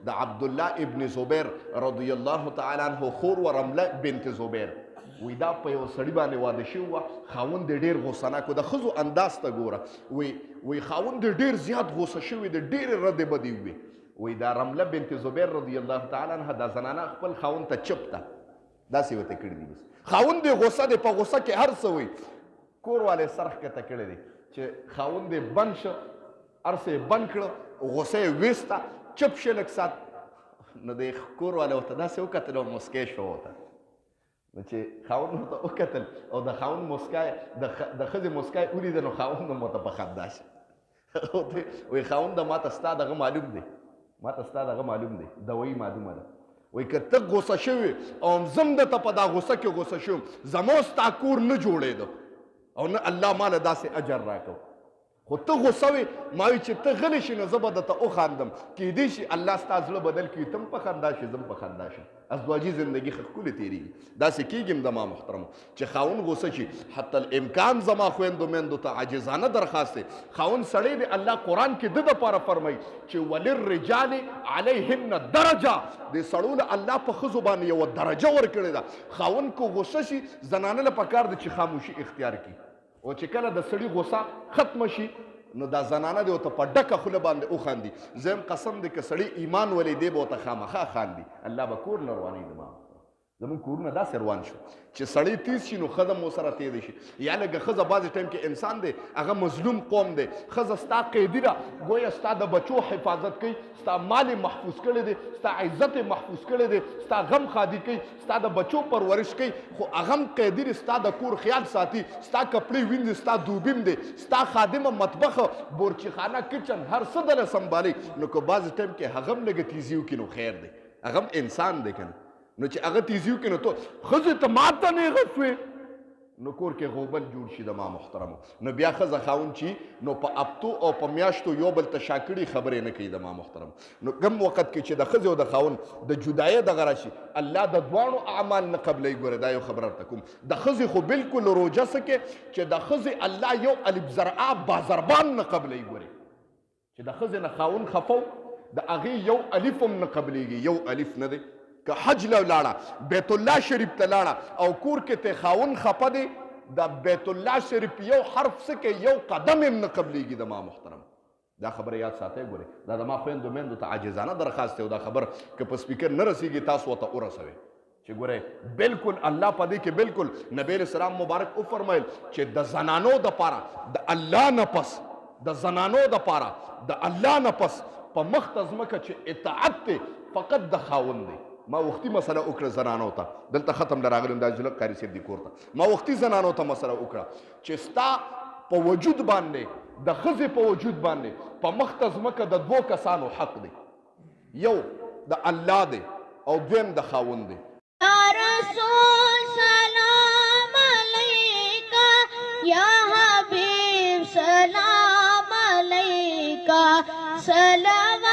د عبدالله ابن زبیر رضی الله تعالی عنه خور و رمله بنت زبیر وی دا په یو سړي باندې واده شوي وه خاوند یې ډېر غوسه ناک و د ښځو انداز ته ګوره وی خاوند یې ډېر زیات غوسه شوي دی ډېرې ردې بدې ووې وی دا رمله بنت زبیر رضی الله تعالی عنها دا زنانه خپل خاوند ته چپ ده داسې ورته کړي دي بس خاوند یې غوسه دی په غوسه کې هر څه وایي کور والی سر ښکته کړی دی چې خاوند یې بند شه هر څه یې بند کړه غوسه یې ویسته چپ شه لږ ساعت نو د کور والی ورته داسې وکتل او مسکی شو ورته نو چې خاوند ورته وکتل او د خاوند مسکای د ښځې مسکای ولیده نو خاوند هم ورته په خندا شه وایي خاونده ماته ستا دغه معلوم دی ماته ستا دغه معلوم دی دوایي معلومه ده وایي که ته غوسه شوې او زم درته په دا غوسه کې غوسه شوم زما ستا کور نه جوړېده او نه الله ماله داسې اجر راکړو خو ته غوسه وې ما وایي چې ته غلی شي نو زه به درته وخاندم کیدای شي الله ستا زړه بدل کړي ته هم په خندا شي زه هم په خندا شم ازدواجي زندګي ښه ښکلې تېرېږي داسې کېږي هم زما محترمو چې خاوند غوسه شي حتی الامکان زما خویندو میندو ته عاجزانه درخواست دی خاوند سړی دی الله قرآن کې د دپاره فرمایي چې وللرجال علیهن درجه دې سړو له الله په ښځو باندې یوه درجه ورکړې ده خاوند که غوسه شي زنانه له پکار ده چې خاموشي اختیار کړي او چې کله د سړي غوسه ختمه شي نو دا زنانه دی ورته په ډکه خوله باندې وخاندي زه هم قسم دی که سړي ایمان ولې دی به ورته خامخا خاندي الله به کور نه روانوي زما زمونږ کورونه داسې روان شو چې سړی تیز شي نو ښځه مو سره تیزه شي یا لږه ښځه بعضې ټایم کې انسان دی هغه مظلوم قوم دی ښځه ستا قیدي ده ګویا ستا د بچو حفاظت کوي ستا مال یې محفوظ کړی دی ستا عزت یې محفوظ کړی دی ستا غم خادي کوي ستا د بچو پرورش کوي خو هغه هم قیدي دی ستا د کور خیال ساتي ستا کپړې وینځي ستا دوبیم دی ستا خادمه مطبخ بورچخانه کچن هر څه دله سنبالي نو که بعضې ټایم کې هغه هم لږه تیزي وکړي نو خیر دی هغه هم انسان دی که نه نو چې هغه تیزي وکړي نو ته ښځې ته ماته نیغه شوې نو کور کې غوبل جوړ شي د ما محترمو نو بیا ښځه خاوند چې نو په هفتو او په میاشتو یو بل ته شاکړي خبرې نه کوي د ما محترم نو کم وخت کې چې د ښځې او د خاوند د جدایۍ دغه راشي الله د دواړو اعمال نه قبلوي ګوره دا یو خبره درته کوم د ښځې خو بلکل روژه څه کې چې د ښځې الله یو الف زرعه بازربان نه قبلوي ګورې چې د ښځې نه خاوند خفو د هغې یو الف هم نه قبلېږي یو الف نه دی که حج له ولاړه بیت الله شریف ته لاړه او کور کې ته خاوند خفه دی د بیت الله شریف یو حرف څه کې یو قدم هم نه قبلېږي د ما محترم دا خبره یاد ساتئ ګورئ دا د ما خویندو میندو ته عاجزانه درخواست دی او دا خبر که په سپیکر نه رسیږي تاسو ورته ورسوئ چې ګورئ بلکل الله په دې کې بلکل نبی علیه السلام مبارک وفرمیل چې د زنانو دپاره د الله نه پس د زنانو دپاره د الله نه پس په مخ ته ځمکه چې اطاعت دی فقط د خاوند دی ما وختي مسله وکړه زنانو ته دلته ختم له راغلم دا جلک قاري صاحب دی کور ته ما وختي زنانو ته مسله وکړه چې ستا په وجود باندې د ښځې په وجود باندې په مخ ته ځمکه د دوو کسانو حق دی یو د الله دی او دویم د خاوند دی یا رسول سلام علیکا یا حبیب سلام علیکا صلوات